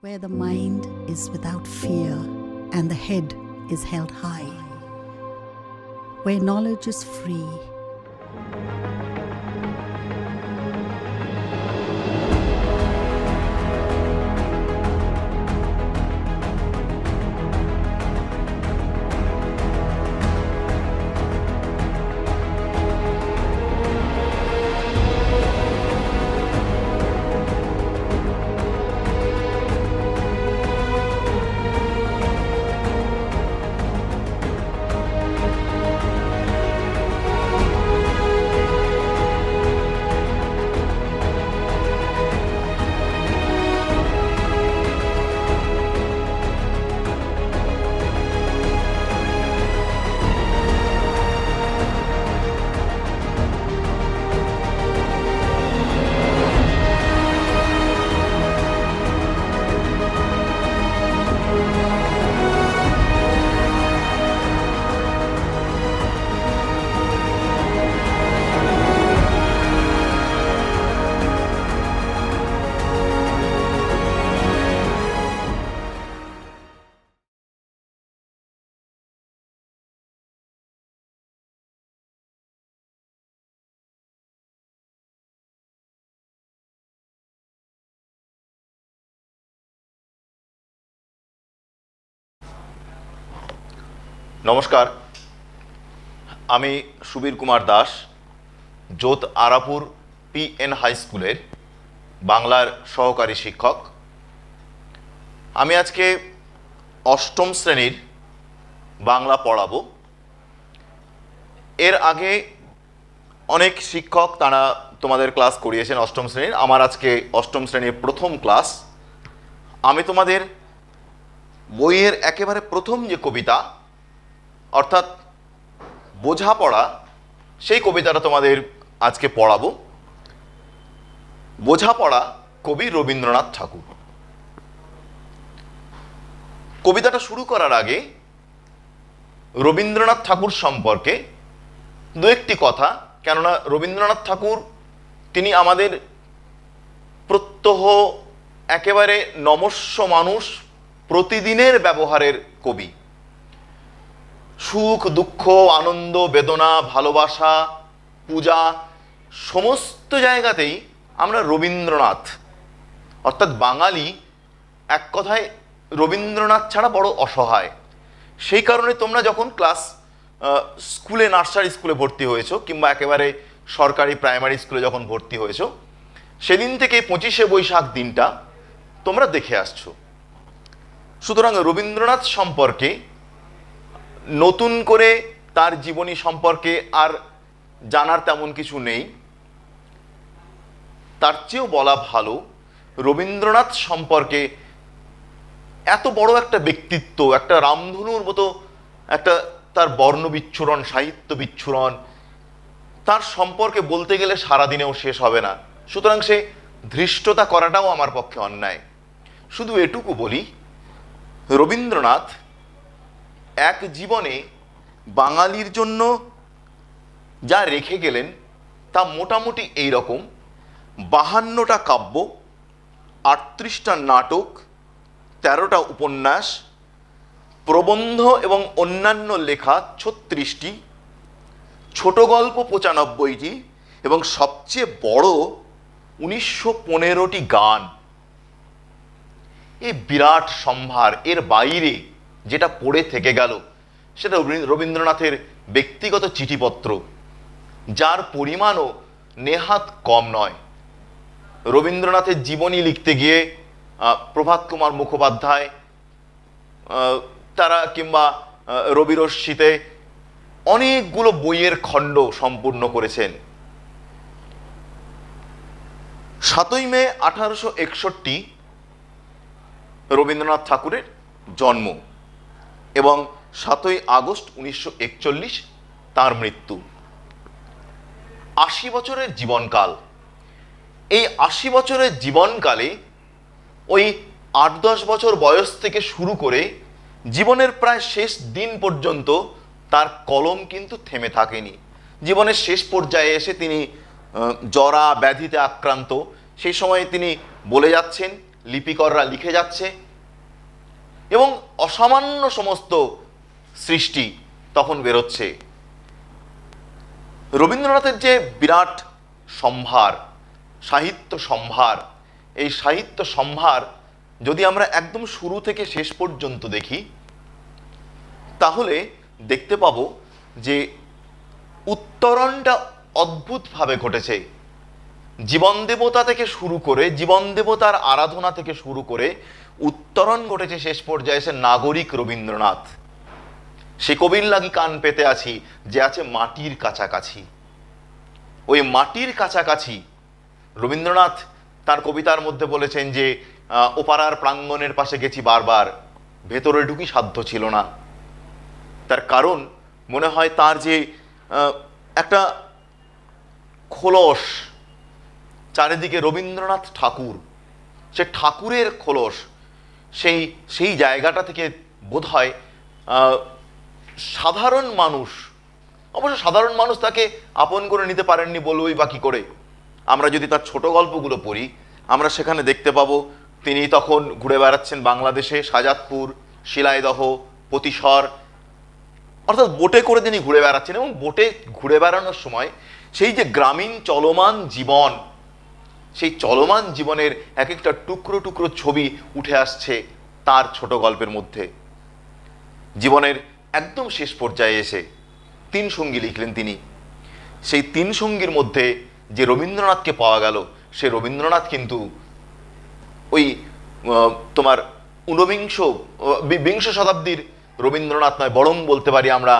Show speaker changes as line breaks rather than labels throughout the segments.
where the mind is without fear and the head is held high, where knowledge is free.
নমস্কার, আমি সুবীর কুমার দাস, জোত Arapur PN high স্কুলের বাংলার সহকারী শিক্ষক। আমি আজকে অষ্টম শ্রেণীর বাংলা পড়াবো। এর আগে অনেক শিক্ষক তারা তোমাদের ক্লাস করিয়েছেন অষ্টম শ্রেণীর। আমার আজকে অষ্টম শ্রেণীর প্রথম ক্লাস। আমি তোমাদের বইয়ের একেবারে প্রথম যে কবিতা, অর্থাৎ বোঝাপড়া, সেই কবিতাটা তোমাদের আজকে পড়াবো। বোঝাপড়া, কবি রবীন্দ্রনাথ ঠাকুর। কবিতাটা শুরু করার আগে রবীন্দ্রনাথ ঠাকুর সম্পর্কে দু একটি কথা, কেননা রবীন্দ্রনাথ ঠাকুর তিনি আমাদের প্রত্যহ একেবারে নমস্য মানুষ, প্রতিদিনের ব্যবহারের কবি। সুখ দুঃখ, আনন্দ বেদনা, ভালোবাসা, পূজা, সমস্ত জায়গাতেই আমরা রবীন্দ্রনাথ, অর্থাৎ বাঙালি এক কথায় রবীন্দ্রনাথ ছাড়া বড় অসহায়। সেই কারণে তোমরা যখন ক্লাস স্কুলে, নার্সারি স্কুলে ভর্তি হয়েছো কিংবা একেবারে সরকারি প্রাইমারি স্কুলে যখন ভর্তি হয়েছো, সেদিন থেকে 25শে বৈশাখ দিনটা তোমরা দেখে আসছো। সুতরাং রবীন্দ্রনাথ সম্পর্কে নতুন করে তার জীবনী সম্পর্কে আর জানার তেমন কিছু নেই। তার চেয়েও বলা ভালো, রবীন্দ্রনাথ সম্পর্কে এত বড় একটা ব্যক্তিত্ব, একটা রামধনুর মতো একটা তার বর্ণ বিচ্ছুরণ, সাহিত্য বিচ্ছুরণ, তার সম্পর্কে বলতে গেলে সারাদিনেও শেষ হবে না। সুতরাং সে ধৃষ্টতা করাটাও আমার পক্ষে অন্যায়। শুধু এটুকু বলি, রবীন্দ্রনাথ এক জীবনে বাঙালির জন্য যা রেখে গেলেন তা মোটামুটি এই রকম: 52টা কাব্য, 38টা নাটক, 13টা উপন্যাস, প্রবন্ধ এবং অন্যান্য লেখা 36টি, ছোট গল্প 95টি এবং সবচেয়ে বড় 1915টি গান। এই বিরাট সম্ভার। এর বাইরে যেটা পড়ে থেকে গেল সেটা রবীন্দ্রনাথের ব্যক্তিগত চিঠিপত্র, যার পরিমাণও নেহাত কম নয়। রবীন্দ্রনাথের জীবনী লিখতে গিয়ে প্রভাত কুমার মুখোপাধ্যায় তারা কিংবা রবিরশ্মিতে অনেকগুলো বইয়ের খণ্ড সম্পূর্ণ করেছেন। 7ই মে 1861 রবীন্দ্রনাথ ঠাকুরের জন্ম এবং 7ই আগস্ট 1941 তার মৃত্যু। 80 বছরের জীবনকাল। এই 80 বছরের জীবনকালে ওই 8-10 বছর বয়স থেকে শুরু করে জীবনের প্রায় শেষ দিন পর্যন্ত তার কলম কিন্তু থেমে থাকেনি। জীবনের শেষ পর্যায়ে এসে তিনি জরা ব্যাধিতে আক্রান্ত, সেই সময় তিনি বলে যাচ্ছেন লিপিকররা লিখে যাচ্ছে এবং অসামান্য সমস্ত সৃষ্টি তখন বেরোচ্ছে। রবীন্দ্রনাথের যে বিরাট সম্ভার, সাহিত্য সম্ভার, এই সাহিত্য সম্ভার যদি আমরা একদম শুরু থেকে শেষ পর্যন্ত দেখি তাহলে দেখতে পাবো যে উত্তরণটা অদ্ভুতভাবে ঘটেছে। জীবন দেবতা থেকে শুরু করে, জীবন দেবতার আরাধনা থেকে শুরু করে উত্তরণ ঘটেছে শেষ পর্যায়ে এসে নাগরিক রবীন্দ্রনাথ। সে কবির লাগি কান পেতে আছি যে আছে মাটির কাছাকাছি। ওই মাটির কাছাকাছি রবীন্দ্রনাথ তার কবিতার মধ্যে বলেছেন যে ওপারার প্রাঙ্গণের পাশে গেছি বারবার, ভেতরে ঢুকি সাধ্য ছিল না। তার কারণ মনে হয় তার যে একটা খোলস, চারিদিকে রবীন্দ্রনাথ ঠাকুর, সে ঠাকুরের খোলস, সেই জায়গাটা থেকে বোধ হয় সাধারণ মানুষ, অবশ্য সাধারণ মানুষ তাকে আপন করে নিতে পারেননি বলবই বা কি করে। আমরা যদি তার ছোট গল্পগুলো পড়ি আমরা সেখানে দেখতে পাবো তিনি তখন ঘুরে বেড়াচ্ছেন বাংলাদেশে, শাহজাদপুর, শিলাইদহ, পতিশর, অর্থাৎ বোটে করে তিনি ঘুরে বেড়াচ্ছেন। এবং বোটে ঘুরে বেড়ানোর সময় সেই যে গ্রামীণ চলমান জীবন, সেই চলমান জীবনের এক একটা টুকরো টুকরো ছবি উঠে আসছে তার ছোট গল্পের মধ্যে। জীবনের একদম শেষ পর্যায়ে এসে 3 সঙ্গী লিখলেন তিনি। সেই 3 সঙ্গীর মধ্যে যে রবীন্দ্রনাথকে পাওয়া গেল, সে রবীন্দ্রনাথ কিন্তু ওই তোমার বিংশ শতাব্দীর রবীন্দ্রনাথ নয়, বরং বলতে পারি আমরা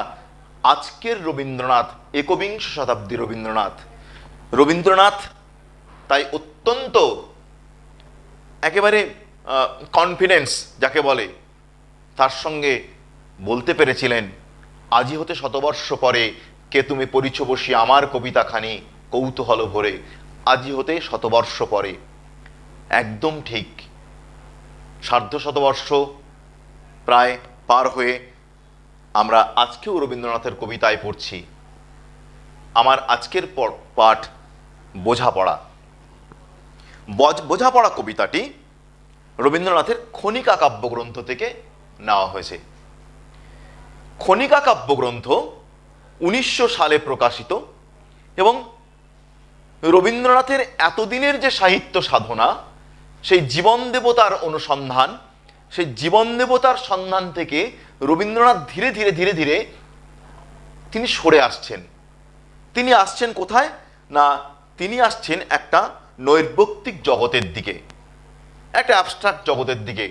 আজকের রবীন্দ্রনাথ, একবিংশ শতাব্দীর রবীন্দ্রনাথ তাই অত্যন্ত একেবারে কনফিডেন্স যাকে বলে, তার সঙ্গে বলতে পেরেছিলেন আজি হতে শতবর্ষ পরে কে তুমি পরিছ বসি আমার কবিতাখানি কৌতূহল ভরে। আজি হতে শতবর্ষ পরে, একদম ঠিক। সার্ধ শতবর্ষ প্রায় পার হয়ে আমরা আজকেও রবীন্দ্রনাথের কবিতায় পড়ছি। আমার আজকের পাঠ বোঝাপড়া। বোঝাপড়া কবিতাটি রবীন্দ্রনাথের খনিকা কাব্যগ্রন্থ থেকে নেওয়া হয়েছে। খনিকা কাব্যগ্রন্থ 1900 সালে প্রকাশিত এবং রবীন্দ্রনাথের এতদিনের যে সাহিত্য সাধনা, সেই জীবন দেবতার অনুসন্ধান, সেই জীবন দেবতার সন্ধান থেকে রবীন্দ্রনাথ ধীরে ধীরে ধীরে ধীরে তিনি সরে আসছেন। তিনি আসছেন কোথায় না, তিনি আসছেন একটা নৈর্ব্যক্তিক জগতের দিকে, একটা অ্যাবস্ট্রাক্ট জগতের দিকে।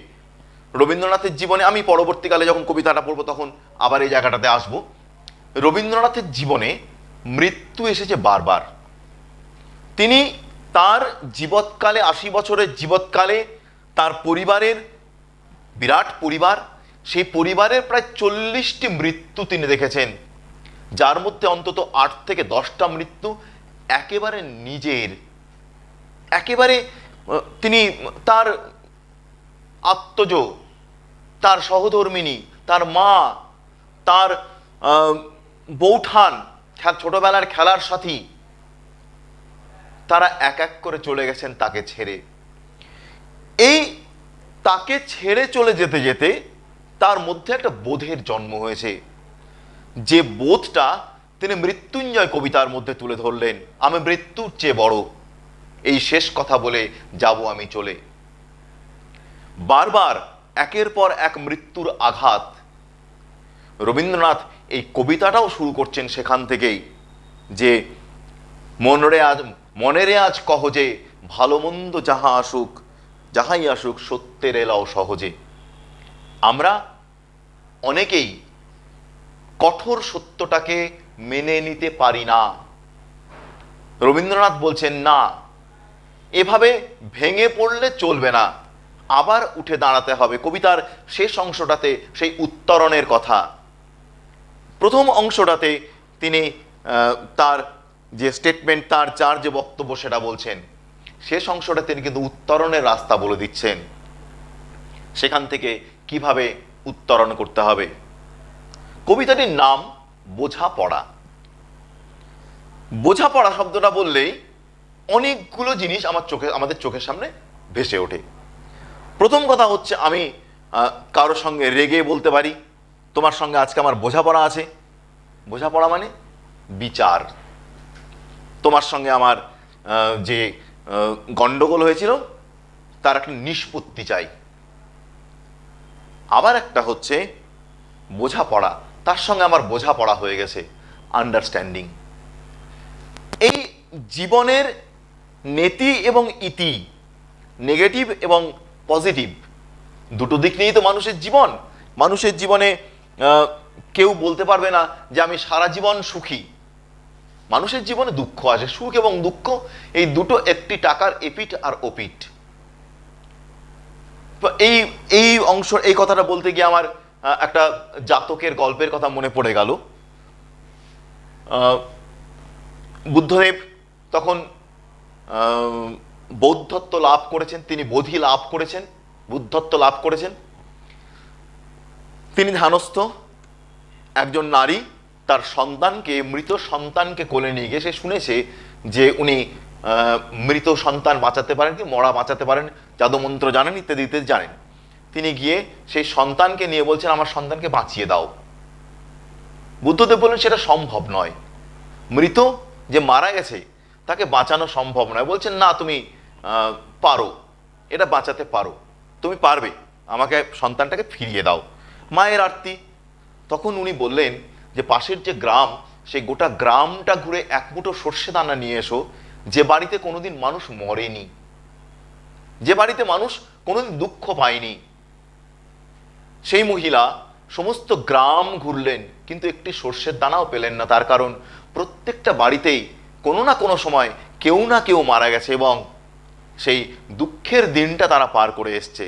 রবীন্দ্রনাথের জীবনে, আমি পরবর্তীকালে যখন কবিতাটা পড়বো তখন আবার এই জায়গাটাতে আসবো, রবীন্দ্রনাথের জীবনে মৃত্যু এসেছে বারবার। তিনি তার জীবৎকালে, 80 বছরের জীবৎকালে তার পরিবারের, বিরাট পরিবার, সেই পরিবারের প্রায় 40টি মৃত্যু তিনি দেখেছেন, যার মধ্যে অন্তত 8 থেকে 10টা মৃত্যু একেবারে নিজের, একেবারে তিনি তার আত্মজ, তার সহধর্মিণী, তার মা, তার বৌঠান, ছোটবেলার খেলার সাথী, তারা এক এক করে চলে গেছেন তাকে ছেড়ে। এই তাকে ছেড়ে চলে যেতে যেতে তার মধ্যে একটা বোধের জন্ম হয়েছে, যে বোধটা তিনি মৃত্যুঞ্জয় কবিতার মধ্যে তুলে ধরলেন। আমি মৃত্যুর চেয়ে বড়, এই শেষ কথা বলে যাব আমি চলে। বারবার একের পর এক মৃত্যুর আঘাত। রবীন্দ্রনাথ এই কবিতাটাও শুরু করছেন সেখান থেকেই, যে মনেরে আজ কহ যে ভালো মন্দ যাহাই আসুক সত্যের এলাও সহজে। আমরা অনেকেই কঠোর সত্যটাকে মেনে নিতে পারি না। রবীন্দ্রনাথ বলছেন না, এভাবে ভেঙে পড়লে চলবে না, আবার উঠে দাঁড়াতে হবে। কবিতার শেষ অংশটাতে সেই উত্তরণের কথা, প্রথম অংশটাতে তিনি তার যে স্টেটমেন্ট, তার যে বক্তব্য সেটা বলছেন, শেষ অংশটা তিনি কিন্তু উত্তরণের রাস্তা বলে দিচ্ছেন, সেখান থেকে কিভাবে উত্তরণ করতে হবে। কবিতাটির নাম বোঝাপড়া। বোঝাপড়া শব্দটা বললেই অনেকগুলো জিনিস আমাদের চোখের সামনে ভেসে ওঠে। প্রথম কথা হচ্ছে আমি কারোর সঙ্গে রেগে বলতে পারি, তোমার সঙ্গে আজকে আমার বোঝাপড়া আছে। বোঝাপড়া মানে বিচার। তোমার সঙ্গে আমার যে গন্ডগোল হয়েছিল তার একটা নিষ্পত্তি চাই। আবার একটা হচ্ছে বোঝাপড়া, তার সঙ্গে আমার বোঝাপড়া হয়ে গেছে, আন্ডারস্ট্যান্ডিং। এই জীবনের নেতি এবং ইতি, নেগেটিভ এবং পজিটিভ, দুটো দিক নিয়েই তো মানুষের জীবন। মানুষের জীবনে কেউ বলতে পারবে না যে আমি সারা জীবন সুখী। মানুষের জীবনে দুঃখ আসে, সুখ এবং দুঃখ এই দুটো একটি টাকার এপিঠ আর ওপিঠ। এই এই অংশ, এই কথাটা বলতে গিয়ে আমার একটা জাতকের গল্পের কথা মনে পড়ে গেল। বুদ্ধদেব তখন বৌদ্ধত্ব লাভ করেছেন, তিনি বোধি লাভ করেছেন, বুদ্ধত্ব লাভ করেছেন। তিনি ধ্যানস্থ। একজন নারী তার সন্তানকে, মৃত সন্তানকে কোলে নিয়ে গিয়ে সে শুনেছে যে উনি মৃত সন্তান বাঁচাতে পারেন, কি মরা বাঁচাতে পারেন, জাদুমন্ত্র জানেন, ইত্যাদি ইত্যাদি জানেন। তিনি গিয়ে সেই সন্তানকে নিয়ে বলছেন আমার সন্তানকে বাঁচিয়ে দাও। বুদ্ধদেব বললেন সেটা সম্ভব নয়, মৃত যে মারা গেছে তাকে বাঁচানো সম্ভব নয়। বলছেন না, তুমি পারো, এটা বাঁচাতে পারো, তুমি পারবে, আমাকে সন্তানটাকে ফিরিয়ে দাও। মায়ের আরতি। তখন উনি বললেন যে পাশের যে গ্রাম, সেই গোটা গ্রামটা ঘুরে এক মুঠো সর্ষে দানা নিয়ে এসো, যে বাড়িতে কোনোদিন মানুষ মরেনি, যে বাড়িতে মানুষ কোনোদিন দুঃখ পায়নি। সেই মহিলা সমস্ত গ্রাম ঘুরলেন, কিন্তু একটি সর্ষের দানাও পেলেন না। তার কারণ প্রত্যেকটা বাড়িতেই কোনো না কোনো সময় কেউ না কেউ মারা গেছে এবং সেই দুঃখের দিনটা তারা পার করে এসছে।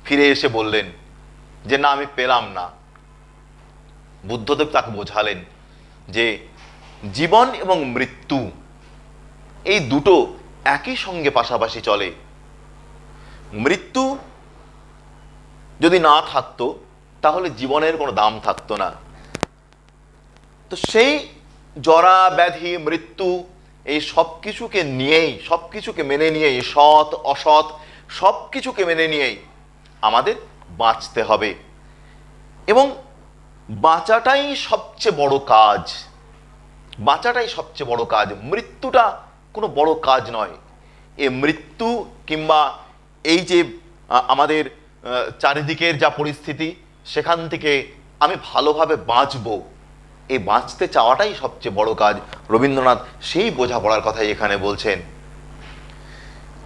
ফিরে এসে বললেন যে না, আমি পেলাম না। বুদ্ধদেব তাকে বোঝালেন যে জীবন এবং মৃত্যু এই দুটো একই সঙ্গে পাশাপাশি চলে। মৃত্যু যদি না থাকতো তাহলে জীবনের কোনো দাম থাকতো না। তো সেই জরা ব্যাধি মৃত্যু এই সব কিছুকে নিয়েই, সব কিছুকে মেনে নিয়েই, সৎ অসৎ সব কিছুকে মেনে নিয়েই আমাদের বাঁচতে হবে এবং বাঁচাটাই সবচেয়ে বড় কাজ। বাঁচাটাই সবচেয়ে বড় কাজ, মৃত্যুটা কোনো বড় কাজ নয়। এ মৃত্যু কিংবা এই যে আমাদের চারিদিকের যা পরিস্থিতি, সেখান থেকে আমি ভালোভাবে বাঁচবো, এই বাঁচতে চাওয়াটাই সবচেয়ে বড় কাজ। রবীন্দ্রনাথ সেই বোঝাপড়ার কথাই এখানে বলছেন।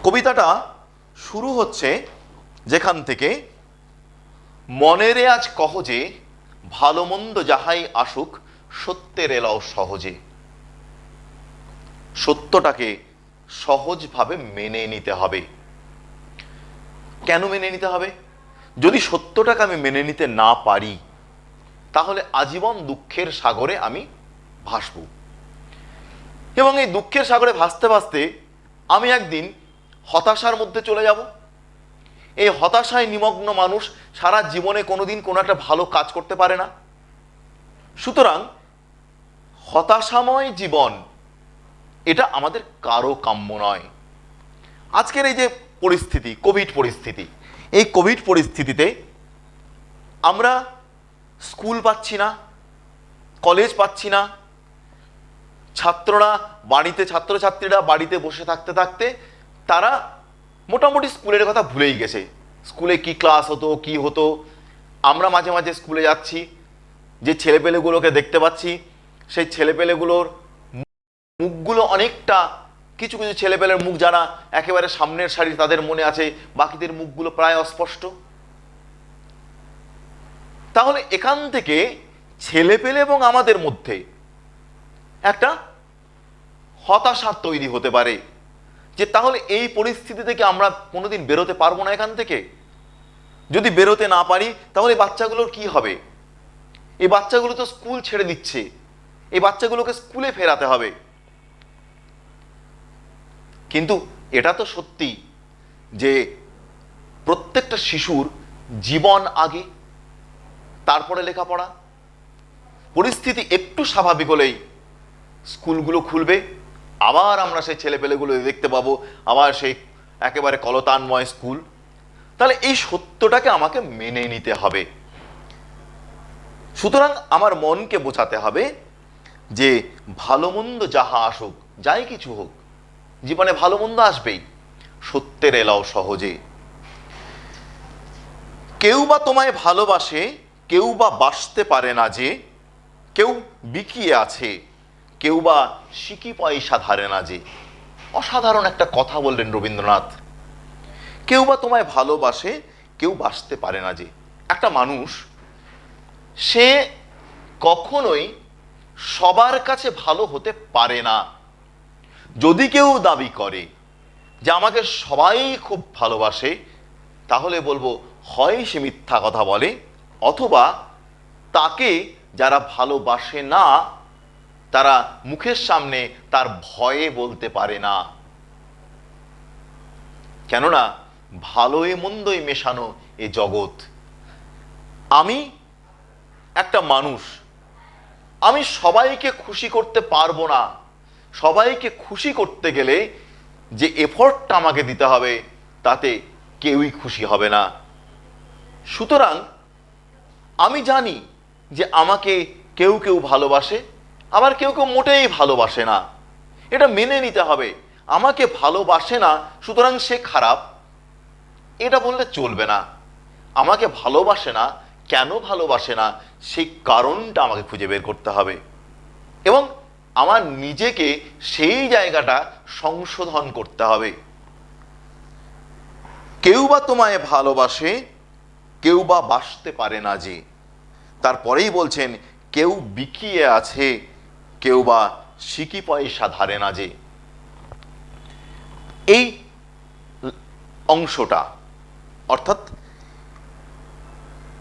কবিতাটা শুরু হচ্ছে যেখান থেকে, মনেরে আজ কহ যে ভালো মন্দ যাহাই আসুক সত্যের এলাও সহজে। সত্যটাকে সহজভাবে মেনে নিতে হবে। কেন মেনে নিতে হবে? যদি সত্যটাকে আমি মেনে নিতে না পারি তাহলে আজীবন দুঃখের সাগরে আমি ভাসব এবং এই দুঃখের সাগরে ভাসতে ভাসতে আমি একদিন হতাশার মধ্যে চলে যাব। এই হতাশায় নিমগ্ন মানুষ সারা জীবনে কোনোদিন কোনো একটা ভালো কাজ করতে পারে না। সুতরাং হতাশাময় জীবন এটা আমাদের কারো কাম্য নয়। আজকের এই যে পরিস্থিতি, কোভিড পরিস্থিতি, এই কোভিড পরিস্থিতিতে আমরা স্কুল পাচ্ছি না, কলেজ পাচ্ছি না, ছাত্রছাত্রীরা বাড়িতে বসে থাকতে থাকতে তারা মোটামুটি স্কুলের কথা ভুলেই গেছে। স্কুলে কি ক্লাস হতো, কি হতো। আমরা মাঝে মাঝে স্কুলে যাচ্ছি, যে ছেলেপেলেগুলোকে দেখতে পাচ্ছি, সেই ছেলেপেলেগুলোর মুখগুলো অনেকটা, কিছু কিছু ছেলেপেলের মুখ যারা একেবারে সামনের সারি তাদের মনে আছে, বাকিদের মুখগুলো প্রায় অস্পষ্ট। তাহলে এখান থেকে ছেলেপেলে এবং আমাদের মধ্যে একটা হতাশার তৈরি হতে পারে যে তাহলে এই পরিস্থিতি থেকে আমরা কোনোদিন বেরোতে পারবো না। এখান থেকে যদি বেরোতে না পারি তাহলে বাচ্চাগুলোর কি হবে? এই বাচ্চাগুলো তো স্কুল ছেড়ে দিচ্ছে, এই বাচ্চাগুলোকে স্কুলে ফেরাতে হবে। কিন্তু এটা তো সত্যি যে প্রত্যেকটা শিশুর জীবন আগে, তারপরে লেখাপড়া। পরিস্থিতি একটু স্বাভাবিক হলেই স্কুলগুলো খুলবে, আবার আমরা সেই ছেলেপেলেগুলো দেখতে পাবো, আবার সেই একেবারে কলতানময় স্কুল। তাহলে এই সত্যটাকে আমাকে মেনে নিতে হবে। সুতরাং আমার মনকে বোঝাতে হবে যে ভালো মন্দ যাহা আসুক, যাই কিছু হোক, জীবনে ভালো মন্দ আসবেই, সত্যের এলাও সহজে। কেউ বা তোমায় ভালোবাসে, কেউ বা বাসতে পারে না যে, কেউ বিকিয়ে আছে, কেউ বা সিকি পয়সা ধারে না যে। অসাধারণ একটা কথা বললেন রবীন্দ্রনাথ। কেউ বা তোমায় ভালোবাসে, কেউ বাসতে পারে না যে। একটা মানুষ, সে কখনোই সবার কাছে ভালো হতে পারে না। যদি কেউ দাবি করে যে আমাকে সবাই খুব ভালোবাসে, তাহলে বলবো হয় সে মিথ্যা কথা বলে, অথবা তাকে যারা ভালোবাসে না তারা মুখের সামনে তার ভয়ে বলতে পারে না। কেননা ভালোই মন্দই মেশানো এ জগৎ। আমি একটা মানুষ, আমি সবাইকে খুশি করতে পারবো না। সবাইকে খুশি করতে গেলে যে এফর্টটা আমাকে দিতে হবে, তাতে কেউই খুশি হবে না। সুতরাং আমি জানি যে আমাকে কেউ কেউ ভালোবাসে, আবার কেউ কেউ মোটেই ভালোবাসে না। এটা মেনে নিতে হবে। আমাকে ভালোবাসে না সুতরাং সে খারাপ, এটা বললে চলবে না। আমাকে ভালোবাসে না, কেন ভালোবাসে না সেই কারণটা আমাকে খুঁজে বের করতে হবে, এবং আমার নিজেকে সেই জায়গাটা সংশোধন করতে হবে। কেউ বা তোমায় ভালোবাসে, কেউ বা বাসতে পারে না যে। তারপরেই বলছেন কেউ বিকিয়ে আছে, কেউ বা সিকি পয়সা ধারে না যে। এই অংশটা, অর্থাৎ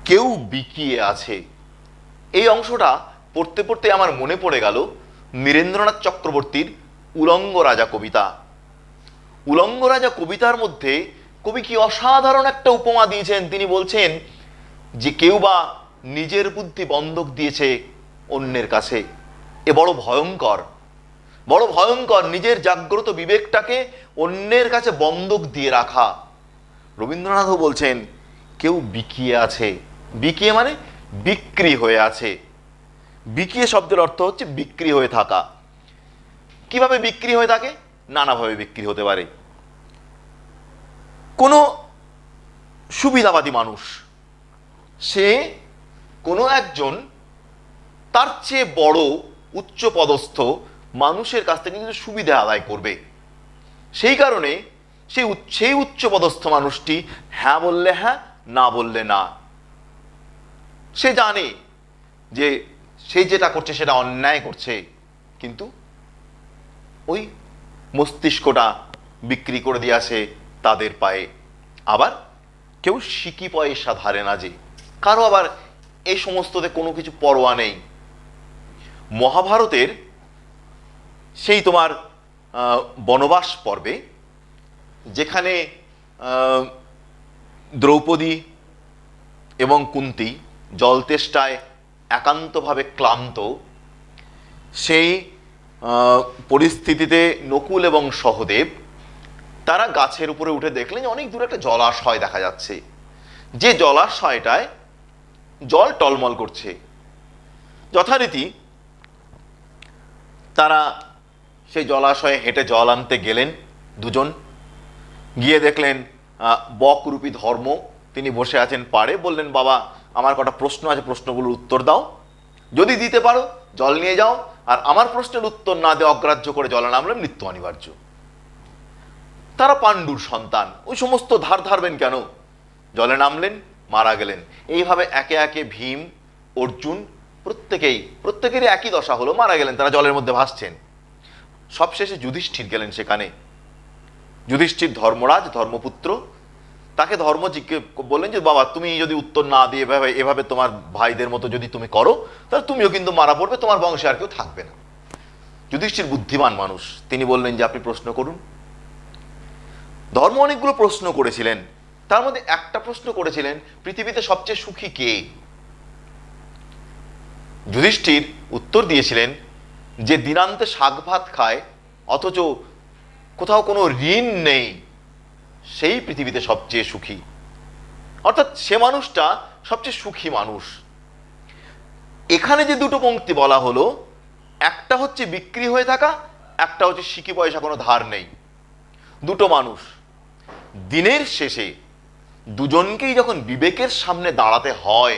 কেউ বিকিয়ে আছে, এই অংশটা পড়তে পড়তে আমার মনে পড়ে গেল নীরেন্দ্রনাথ চক্রবর্তীর উলঙ্গ রাজা কবিতা। উলঙ্গ রাজা কবিতার মধ্যে কবি কি অসাধারণ একটা উপমা দিয়েছেন। তিনি বলছেন যে কেউ বা নিজের বুদ্ধি বন্ধক দিয়েছে অন্যের কাছে। এ বড় ভয়ঙ্কর, বড় ভয়ঙ্কর, নিজের জাগ্রত বিবেকটাকে অন্যের কাছে বন্ধক দিয়ে রাখা। রবীন্দ্রনাথও বলছেন কেউ বিকিয়ে আছে। বিকিয়ে মানে বিক্রি হয়ে আছে। বিকিয়ে শব্দের অর্থ হচ্ছে বিক্রি হয়ে থাকা। কিভাবে বিক্রি হয়ে থাকে? নানাভাবে বিক্রি হতে পারে। কোনো সুবিধাবাদী মানুষ, সে কোনো একজন তার চেয়ে বড় উচ্চ পদস্থ মানুষের কাছ থেকে কিছু সুবিধা আদায় করবে। সেই কারণে সেই উচ্চ পদস্থ মানুষটি হ্যাঁ বললে হ্যাঁ, না বললে না। সে জানে যে সে যেটা করছে সেটা অন্যায় করছে, কিন্তু ওই মস্তিষ্কটা বিক্রি করে দিয়ে আসে তাদের পায়ে। আবার কেউ সিকি পয়সা ধারে না যে, কারো আবার এই সমস্ততে কোনো কিছু পরোয়া নেই। মহাভারতের সেই তোমার বনবাস পর্বে, যেখানে দ্রৌপদী এবং কুন্তী জল তেষ্টায় একান্তভাবে ক্লান্ত, সেই পরিস্থিতিতে নকুল এবং সহদেব তারা গাছের উপরে উঠে দেখলেন যে অনেক দূরে একটা জলাশয় দেখা যাচ্ছে, যে জলাশয়টায় জল টলমল করছে। যথারীতি তারা সেই জলাশয়ে হেঁটে জল আনতে গেলেন। দুজন গিয়ে দেখলেন বকরূপী ধর্ম, তিনি বসে আছেন পাড়ে। বললেন, বাবা আমার কটা প্রশ্ন আছে, প্রশ্নগুলোর উত্তর দাও। যদি দিতে পারো জল নিয়ে যাও, আর আমার প্রশ্নের উত্তর না দিয়ে অগ্রাহ্য করে জলে নামলে মৃত্যু অনিবার্য। তারা পাণ্ডুর সন্তান, ওই সমস্ত ধার ধারবেন কেন? জলে নামলেন, মারা গেলেন। এইভাবে একে একে ভীম, অর্জুন প্রত্যেকেরই একই দশা হলো, মারা গেলেন, তারা জলের মধ্যে ভাসছেন। সবশেষে যুধিষ্ঠির গেলেন সেখানে। যুধিষ্ঠির ধর্মরাজ, ধর্মপুত্র, তাকে ধর্ম বললেন যে বাবা তুমি যদি উত্তর না দিয়ে এভাবে তোমার ভাইদের মতো যদি তুমি করো, তাহলে তুমিও কিন্তু মারা পড়বে, তোমার বংশে আর কেউ থাকবে না। যুধিষ্ঠির বুদ্ধিমান মানুষ, তিনি বললেন যে আপনি প্রশ্ন করুন। ধর্ম অনেকগুলো প্রশ্ন করেছিলেন, তার মধ্যে একটা প্রশ্ন করেছিলেন, পৃথিবীতে সবচেয়ে সুখী কে? যুধিষ্ঠির উত্তর দিয়েছিলেন যে দিনান্তে শাক ভাত খায় অথচ কোথাও কোনো ঋণ নেই, সেই পৃথিবীতে সবচেয়ে সুখী। অর্থাৎ সে মানুষটা সবচেয়ে সুখী মানুষ। এখানে যে দুটো পংক্তি বলা হলো, একটা হচ্ছে বিক্রি হয়ে থাকা, একটা হচ্ছে সিকি পয়সা কোনো ধার নেই। দুটো মানুষ, দিনের শেষে দুজনকেই যখন বিবেকের সামনে দাঁড়াতে হয়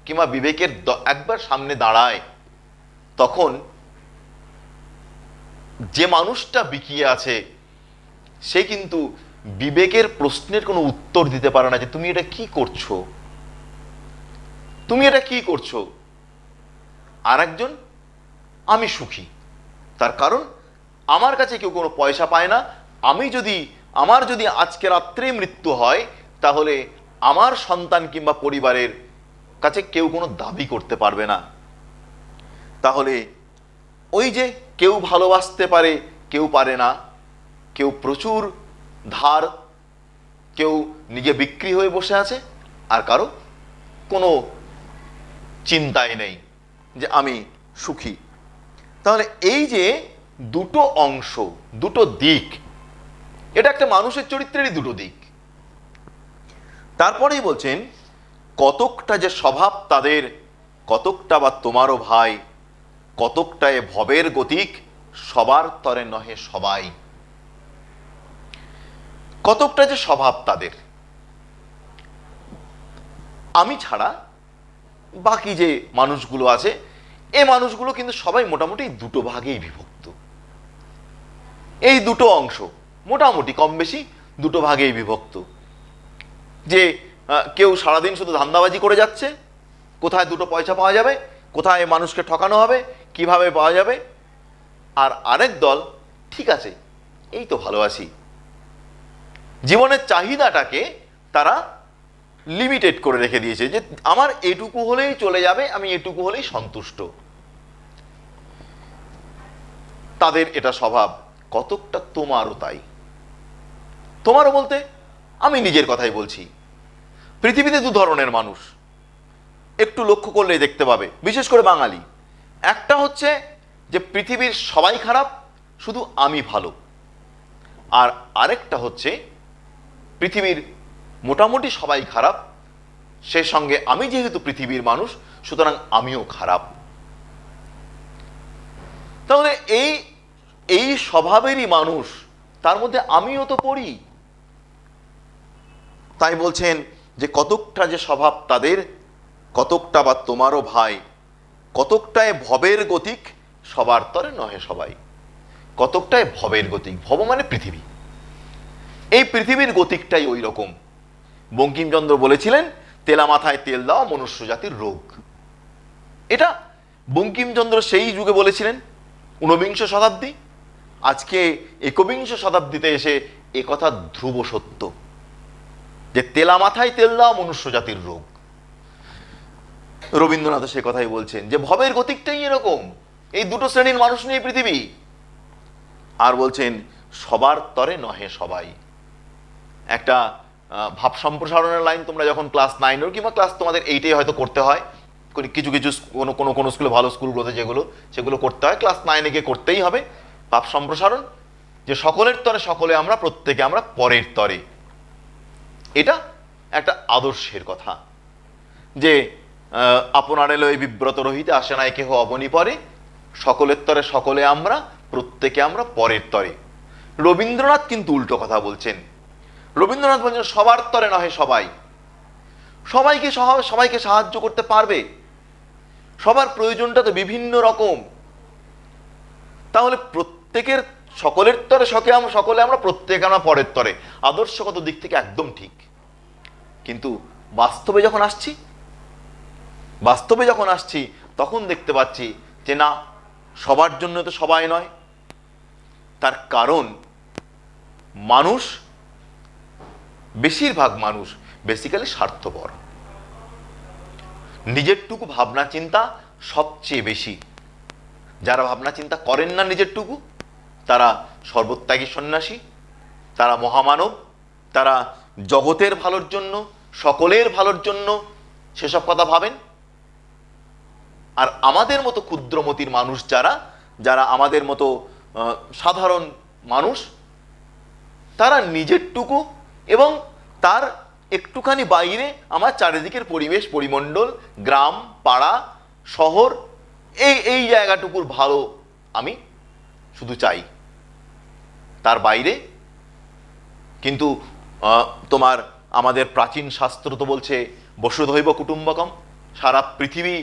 কিংবা বিবেকের একবার সামনে দাঁড়ায়, তখন যে মানুষটা বিকিয়ে আছে সে কিন্তু বিবেকের প্রশ্নের কোনো উত্তর দিতে পারে না যে তুমি এটা কি করছো, তুমি এটা কি করছো। আর একজন, আমি সুখী, তার কারণ আমার কাছে কেউ কোনো পয়সা পায় না। আমার যদি আজকে রাত্রে মৃত্যু হয়, তাহলে আমার সন্তান কিংবা পরিবারের কাছে কেউ কোনো দাবি করতে পারবে না। তাহলে ওই যে কেউ ভালোবাসতে পারে, কেউ পারে না, কেউ প্রচুর ধার, কেউ নিজে বিক্রি হয়ে বসে আছে, আর কারো কোনো চিন্তাই নেই যে আমি সুখী। তাহলে এই যে দুটো অংশ, দুটো দিক, এটা একটা মানুষের চরিত্রেরই দুটো দিক। তারপরেই বলছেন, কতকটা যে স্বভাব তাদের, কতকটা বা তোমারও ভাই, কতকটা এ ভবের গতিক, সবার তরে নহে সবাই। কতকটা যে স্বভাব তাদের, আমি ছাড়া বাকি যে মানুষগুলো আছে, এই মানুষগুলো কিন্তু সবাই মোটামুটি দুটো ভাগেই বিভক্ত। এই দুটো অংশ মোটামুটি কম বেশি দুটো ভাগেই বিভক্ত। যে কেউ সারাদিন শুধু ধান্দাবাজি করে যাচ্ছে, কোথায় দুটো পয়সা পাওয়া যাবে, কোথায় মানুষকে ঠকানো হবে, কিভাবে পাওয়া যাবে। আর আরেক দল, ঠিক আছে এই তো ভালোবাসি, জীবনের চাহিদাটাকে তারা লিমিটেড করে রেখে দিয়েছে যে আমার এটুকু হলেই চলে যাবে, আমি এটুকু হলেই সন্তুষ্ট। তাদের এটা স্বভাব। কতকটা তোমারও তাই। তোমারও বলতে আমি নিজের কথাই বলছি। পৃথিবীতে দু ধরনের মানুষ, একটু লক্ষ্য করলেই দেখতে পাবে, বিশেষ করে বাঙালি। একটা হচ্ছে যে পৃথিবীর সবাই খারাপ, শুধু আমি ভালো। আর আরেকটা হচ্ছে পৃথিবীর মোটামুটি সবাই খারাপ, সে সঙ্গে আমি যেহেতু পৃথিবীর মানুষ, সুতরাং আমিও খারাপ। তাহলে এই স্বভাবেরই মানুষ, তার মধ্যে আমিও তো পড়ি। তাই বলছেন যে কতকটা যে স্বভাব তাদের, কতকটা বা তোমারও ভাই, কতকটায় ভবের গতিক, সবার তরে নহে সবাই। কতকটায় ভবের গতিক, ভব মানে পৃথিবী। এই পৃথিবীর গতিকটাই ওই রকম। বঙ্কিমচন্দ্র বলেছিলেন, তেলা মাথায় তেল দাও মনুষ্য জাতির রোগ। এটা বঙ্কিমচন্দ্র সেই যুগে বলেছিলেন, ঊনবিংশ শতাব্দী। আজকে একবিংশ শতাব্দীতে এসে একথা ধ্রুব সত্য যে তেলা মাথায় তেল দাও মনুষ্য জাতির রোগ। রবীন্দ্রনাথ সে কথাই বলছেন যে ভবের গতিকটাই এরকম, এই দুটো শ্রেণীর মানুষ নিয়ে পৃথিবী। আর বলছেন সবার তরে নহে সবাই। একটা ভাব সম্প্রসারণের লাইন তোমরা যখন ক্লাস 9 কিংবা ক্লাস তোমাদের 8 হয়তো করতে হয়, কিছু কিছু কোনো স্কুলে, ভালো স্কুলগুলোতে যেগুলো, সেগুলো করতে হয়, ক্লাস 9 গিয়ে করতেই হবে। ভাব সম্প্রসারণ, যে সকলের তরে সকলে আমরা, প্রত্যেকে আমরা পরের তরে। এটা একটা আদর্শের কথা যে আপনার এলো এই বিব্রত রহিতে, আসে নাই কেহ অবনী পরে, সকলের তরে সকলে আমরা, প্রত্যেকে আমরা পরের তরে। রবীন্দ্রনাথ কিন্তু উল্টো কথা বলছেন। রবীন্দ্রনাথ বলছেন সবার তরে নহে সবাই। সবাইকে সাহায্য করতে পারবে, সবার প্রয়োজনটা তো বিভিন্ন রকম। তাহলে প্রত্যেকের, সকলের তরে সকলে আমরা, প্রত্যেকে আমরা পরের তরে। আদর্শগত দিক থেকে একদম ঠিক। কিন্তু বাস্তবে যখন আসছি তখন দেখতে পাচ্ছি যে না, সবার জন্য তো সবাই নয়। তার কারণ মানুষ, বেশিরভাগ মানুষ বেসিক্যালি স্বার্থপর। নিজেরটুকু ভাবনা চিন্তা সবচেয়ে বেশি। যারা ভাবনা চিন্তা করেন না নিজেরটুকু, তারা সর্বত্যাগী সন্ন্যাসী, তারা মহামানব, তারা জগতের ভালোর জন্য, সকলের ভালোর জন্য সেসব কথা ভাবেন। আর আমাদের মতো ক্ষুদ্রমতির মানুষ, যারা আমাদের মতো সাধারণ মানুষ, তারা নিজেরটুকু এবং তার একটুখানি বাইরে আমার চারিদিকের পরিবেশ পরিমণ্ডল, গ্রাম, পাড়া, শহর, এই জায়গাটুকুর ভালো আমি শুধু চাই। তার বাইরে কিন্তু তোমার আমাদের প্রাচীন শাস্ত্র তো বলছে বসুধৈব কুটুম্বকম, সারা পৃথিবী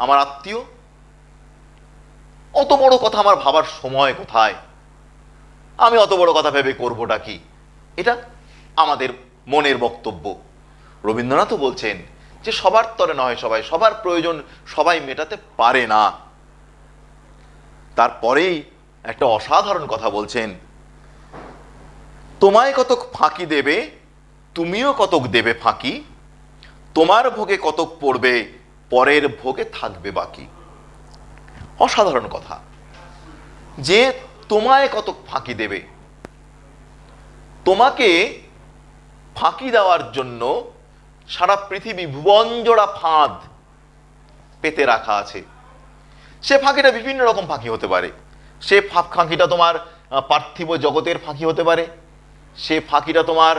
আমার আত্মীয়। অত বড় কথা আমার ভাবার সময় কোথায়? আমি অত বড় কথা ভেবে করবোটা কি? এটা আমাদের মনের বক্তব্য। রবীন্দ্রনাথও বলছেন যে সবার তরে নয় সবাই, সবার প্রয়োজন সবাই মেটাতে পারে না। তারপরেই একটা অসাধারণ কথা বলছেন, তোমায় কতক ফাঁকি দেবে, তুমিও কতক দেবে ফাঁকি, তোমার ভোগে কতক পড়বে, পরের ভোগে থাকবে বাকি। অসাধারণ কথা, যে তোমায় কতক ফাঁকি দেবে। তোমাকে ফাঁকি দেওয়ার জন্য সারা পৃথিবী ভুবনজোড়া ফাঁদ পেতে রাখা আছে। সে ফাঁকিটা বিভিন্ন রকম ফাঁকি হতে পারে। সে ফাঁকিটা তোমার পার্থিব জগতের ফাঁকি হতে পারে, সে ফাঁকিটা তোমার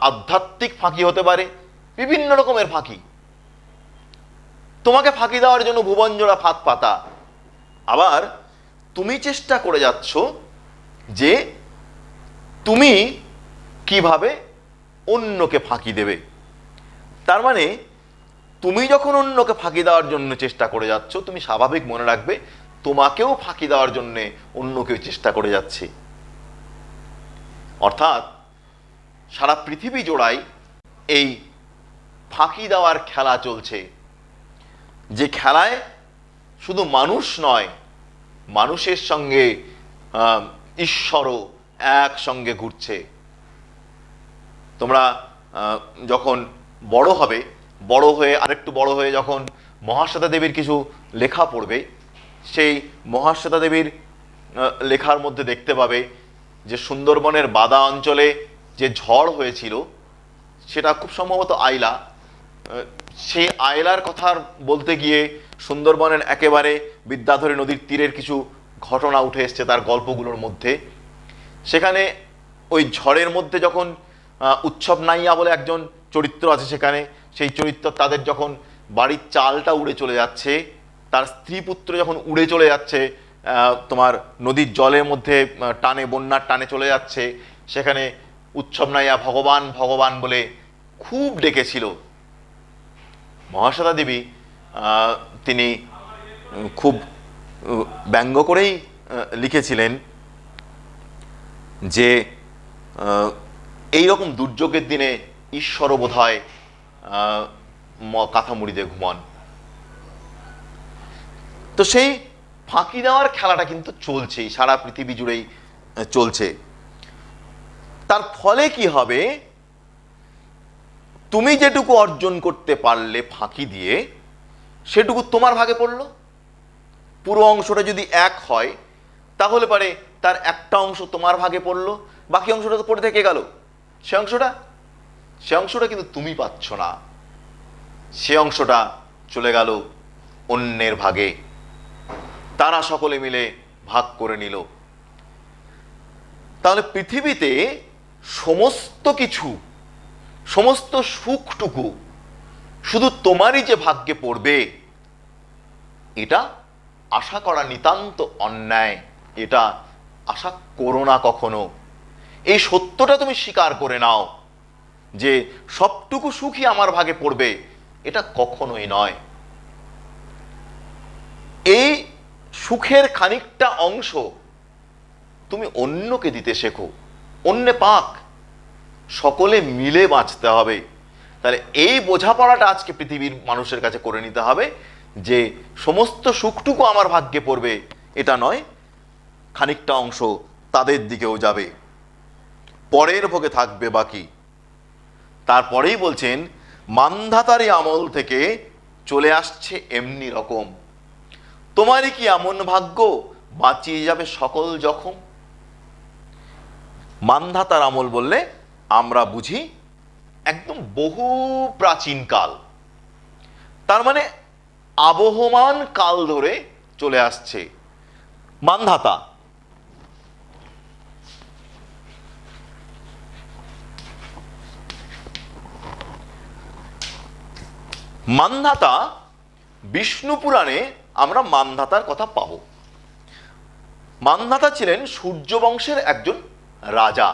আধ্যাত্মিক ফাঁকি হতে পারে, বিভিন্ন রকমের ফাঁকি। তোমাকে ফাঁকি দেওয়ার জন্য ভুবনজোড়া ফাঁদ পাতা। আবার তুমি চেষ্টা করে যাচ্ছ যে তুমি কিভাবে অন্যকে ফাঁকি দেবে। তার মানে তুমি যখন অন্যকে ফাঁকি দেওয়ার জন্য চেষ্টা করে যাচ্ছ, তুমি স্বাভাবিক মনে রাখবে তোমাকেও ফাঁকি দেওয়ার জন্য অন্য কেউ চেষ্টা করে যাচ্ছে। অর্থাৎ সারা পৃথিবী জোড়াই এই ফাঁকি দেওয়ার খেলা চলছে, যে খেলায় শুধু মানুষ নয়, মানুষের সঙ্গে ঈশ্বরও একসঙ্গে ঘুরছে। তোমরা যখন বড় হবে, বড় হয়ে আরেকটু বড় হয়ে যখন মহাশ্বেতা দেবীর কিছু লেখা পড়বে, সেই মহাশ্বেতা দেবীর লেখার মধ্যে দেখতে পাবে যে সুন্দরবনের বাদা অঞ্চলে যে ঝড় হয়েছিল, সেটা খুব সম্ভবত আইলা। সেই আইলার কথা বলতে গিয়ে সুন্দরবনের একেবারে বিদ্যাধরী নদীর তীরের কিছু ঘটনা উঠে এসছে তার গল্পগুলোর মধ্যে। সেখানে ওই ঝড়ের মধ্যে যখন উৎসব নাইয়া বলে একজন চরিত্র আছে, সেখানে সেই চরিত্র তাদের যখন বাড়ির চালটা উড়ে চলে যাচ্ছে, তার স্ত্রী পুত্র যখন উড়ে চলে যাচ্ছে তোমার নদীর জলের মধ্যে টানে, বন্যার টানে চলে যাচ্ছে, সেখানে উৎসব নাইয়া ভগবান ভগবান বলে খুব ডেকেছিল। মহাশ্বেতা দেবী তিনি খুব ব্যঙ্গ করেই লিখেছিলেন যে এই রকম দুর্যোগের দিনে ঈশ্বরও বোধ হয় কাঁথা মুড়ি দিয়ে ঘুমান। তো সেই ফাঁকি দেওয়ার খেলাটা কিন্তু চলছেই, সারা পৃথিবী জুড়েই চলছে। তার ফলে কি হবে, তুমি যেটুকু অর্জন করতে পারলে ফাঁকি দিয়ে, সেটুকু তোমার ভাগে পড়লো। পুরো অংশটা যদি এক হয়, তাহলে পারে তার একটা অংশ তোমার ভাগে পড়লো, বাকি অংশটা তো পড়ে থেকে গেল। সে অংশটা কিন্তু তুমি পাচ্ছ না, সে অংশটা চলে গেল অন্যের ভাগে, তারা সকলে মিলে ভাগ করে নিল। তাহলে পৃথিবীতে সমস্ত কিছু, সমস্ত সুখটুকু শুধু তোমারই যে ভাগ্যে পড়বে, এটা আশা করা নিতান্ত অন্যায়। এটা আশা করো না কখনো। এই সত্যটা তুমি স্বীকার করে নাও যে সবটুকু সুখই আমার ভাগে পড়বে, এটা কখনোই নয়। এই সুখের খানিকটা অংশ তুমি অন্যকে দিতে শেখো, অন্যে পাক, সকলে মিলে বাঁচতে হবে। তাহলে এই বোঝাপড়াটা আজকে পৃথিবীর মানুষের কাছে করে নিতে হবে যে সমস্ত সুখটুকু আমার ভাগ্যে পড়বে এটা নয়, খানিকটা অংশ তাদের দিকেও যাবে, পরের ভোগে থাকবে বাকি। তারপরেই বলছেন মান্ধাতারি আমল থেকে চলে আসছে এমনি রকম, তোমারই কি এমন ভাগ্য বাঁচিয়ে যাবে সকল জখম। মান্ধাতার আমল বললে আমরা বুঝি একদম বহু প্রাচীন কাল, তার মানে আবহমান কাল ধরে চলে আসছে মান্ধাতা। মান্ধাতা, বিষ্ণু পুরাণে আমরা মান্ধাতার কথা পাব। মান্ধাতা ছিলেন সূর্যবংশের একজন রাজা।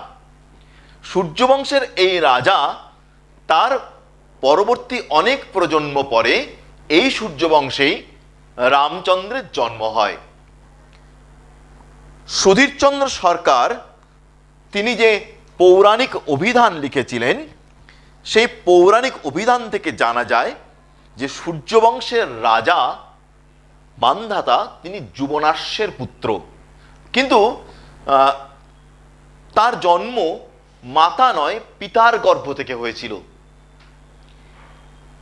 সূর্যবংশের এই রাজা, তার পরবর্তী অনেক প্রজন্ম পরে এই সূর্যবংশেই রামচন্দ্রের জন্ম হয়। সুধীরচন্দ্র সরকার তিনি যে পৌরাণিক অভিধান লিখেছিলেন, সেই পৌরাণিক অভিধান থেকে জানা যায় যে সূর্যবংশের রাজা মান্ধাতা তিনি যুবনাশ্বের পুত্র, কিন্তু তার জন্ম মাতা নয় পিতার গর্ভ থেকে হয়েছিল।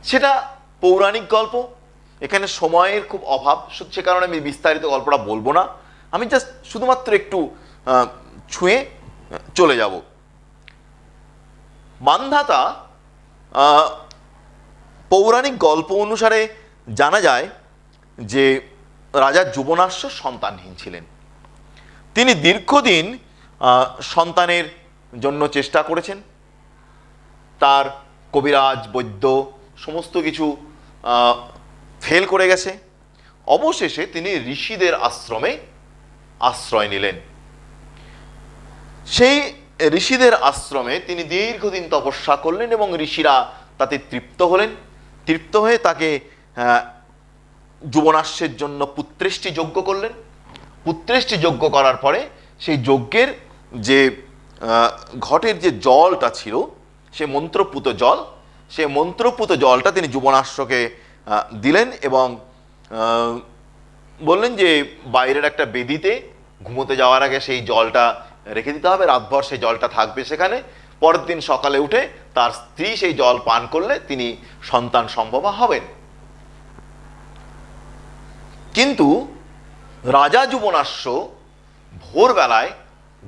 সেটা পৌরাণিক গল্প, এখানে সময়ের খুব অভাব, সে কারণে আমি বিস্তারিত গল্পটা বলবো না। আমি জাস্ট শুধুমাত্র একটু ছুঁয়ে চলে যাব। মান্ধাতা পৌরাণিক গল্প অনুসারে জানা যায় যে রাজা যুবনাশ্ব সন্তানহীন ছিলেন। তিনি দীর্ঘদিন সন্তানের জন্য চেষ্টা করেছেন। তার কবিরাজ, বৈদ্য সমস্ত কিছু ফেল করে গেছে। অবশেষে তিনি ঋষিদের আশ্রমে আশ্রয় নিলেন। সেই ঋষিদের আশ্রমে তিনি দীর্ঘদিন তপস্যা করলেন এবং ঋষিরা তাতে তৃপ্ত হলেন। তৃপ্ত হয়ে তাকে যুবনাশ্বের জন্য পুত্রেষ্টি যজ্ঞ করলেন। পুত্রেষ্টি যজ্ঞ করার পরে সেই যজ্ঞের যে ঘটের যে জলটা ছিল, সে মন্ত্রপুত জল, সে মন্ত্রপুত জলটা তিনি যুবনাশ্বকে দিলেন এবং বললেন যে বাইরের একটা বেদিতে ঘুমোতে যাওয়ার আগে সেই জলটা রেখে দিতে হবে, রাতভর সেই জলটা থাকবে সেখানে। পরের দিন সকালে উঠে তার স্ত্রী সেই জল পান করলে তিনি সন্তান সম্ভবা হবেন। কিন্তু রাজা যুবনাশ্ব ভোরবেলায়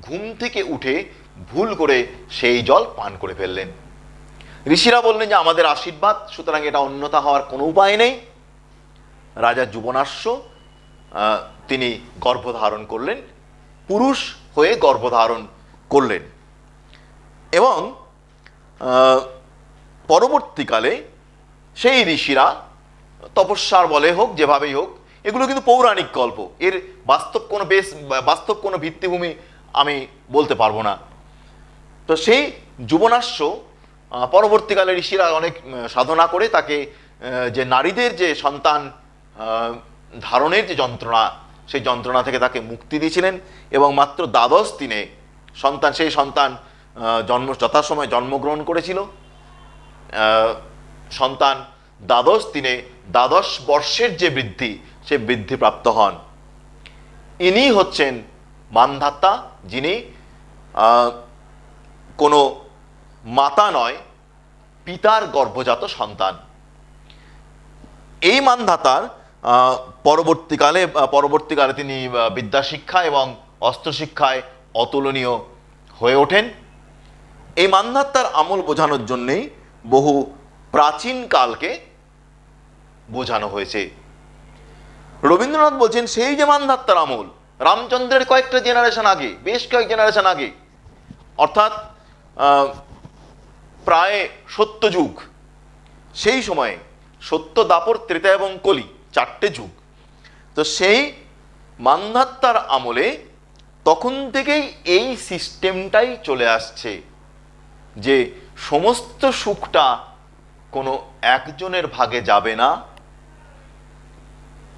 ঘুম থেকে উঠে ভুল করে সেই জল পান করে ফেললেন। ঋষিরা বললেন যে আমাদের আশীর্বাদ, সুতরাং এটা অন্যথা হওয়ার কোনো উপায় নেই। রাজা যুবনাশ্ব তিনি গর্ভধারণ করলেন, পুরুষ হয়ে গর্ভধারণ করলেন এবং পরবর্তীকালে সেই ঋষিরা তপস্যার বলে হোক, যেভাবেই হোক, এগুলো কিন্তু পৌরাণিক গল্প, এর বাস্তব কোনো ভিত্তিভূমি আমি বলতে পারবো না। তো সেই যুবনাশ্ব পরবর্তীকালে ঋষিরা অনেক সাধনা করে তাকে যে নারীদের যে সন্তান ধারণের যে যন্ত্রণা, সেই যন্ত্রণা থেকে তাকে মুক্তি দিয়েছিলেন এবং মাত্র দ্বাদশ দিনে সেই সন্তান যথাসময়ে জন্মগ্রহণ করেছিল। সন্তান দ্বাদশ দিনে দ্বাদশ বর্ষের যে বৃদ্ধি, সে বৃদ্ধিপ্রাপ্ত হন। ইনি হচ্ছেন মান্ধাতা, যিনি কোনো মাতা নয়, পিতার গর্ভজাত সন্তান। এই মান্ধাতার পরবর্তীকালে তিনি বিদ্যাশিক্ষা এবং অস্ত্রশিক্ষায় অতুলনীয় হয়ে ওঠেন। এই মান্ধাতার আমল বোঝানোর জন্যেই বহু প্রাচীন কালকে বোঝানো হয়েছে। রবীন্দ্রনাথ বলছেন সেই যে মান্ধাতার আমল রামচন্দ্রের কয়েকটা জেনারেশন আগে, বেশ কয়েক জেনারেশন আগে, অর্থাৎ প্রায় সত্যযুগ, সেই সময়ে সত্য, দাপর, ত্রেতা এবং কলি, 4টে যুগ। তো সেই মান্ধাতার আমলে তখন থেকেই এই সিস্টেমটাই চলে আসছে যে সমস্ত সুখটা কোনো একজনের ভাগে যাবে না,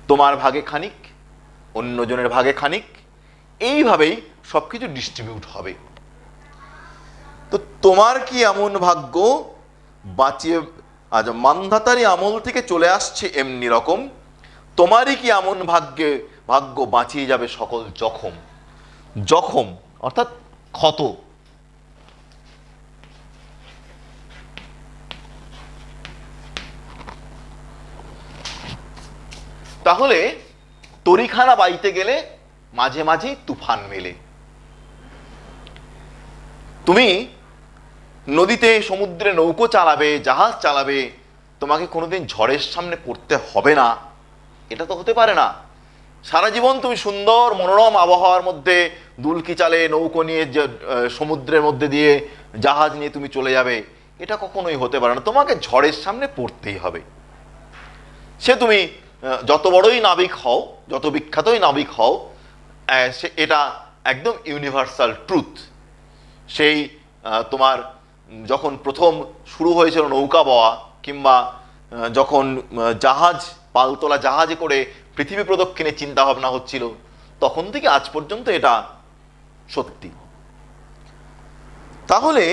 তোমার ভাগে খানিক, অন্যজনের ভাগে খানিক, এইভাবেই সবকিছু ডিস্ট্রিবিউট হবে। তো তোমার কি এমন ভাগ্য বাঁচিয়ে, আজ মান্ধাতারই আমল থেকে চলে আসছে এমনি রকম, তোমারই কি এমন ভাগ্য বাঁচিয়ে যাবে সকল জখম অর্থাৎ ক্ষত। তাহলে তরিখানা বাইতে গেলে মাঝে মাঝে তুফান মেলে। তুমি নদীতে, সমুদ্রে নৌকো চালাবে, জাহাজ চালাবে, তোমাকে কোনোদিন ঝড়ের সামনে পড়তে হবে না, এটা তো হতে পারে না। সারা জীবন তুমি সুন্দর মনোরম আবহাওয়ার মধ্যে দুলকি চালে নৌকো নিয়ে সমুদ্রের মধ্যে দিয়ে জাহাজ নিয়ে তুমি চলে যাবে, এটা কখনোই হতে পারে না। তোমাকে ঝড়ের সামনে পড়তেই হবে। সে তুমি যত বড়ই নাবিক হও, যত বিখ্যাতই নাবিক হও, সে এটা একদম ইউনিভার্সাল ট্রুথ। সেই তোমার যখন প্রথম শুরু হয়েছিল নৌকা বওয়া, কিংবা যখন জাহাজ, পালতোলা জাহাজে করে পৃথিবী প্রদক্ষিণে চিন্তা ভাবনা হচ্ছিল, তখন থেকে আজ পর্যন্ত এটা সত্যি। তাহলে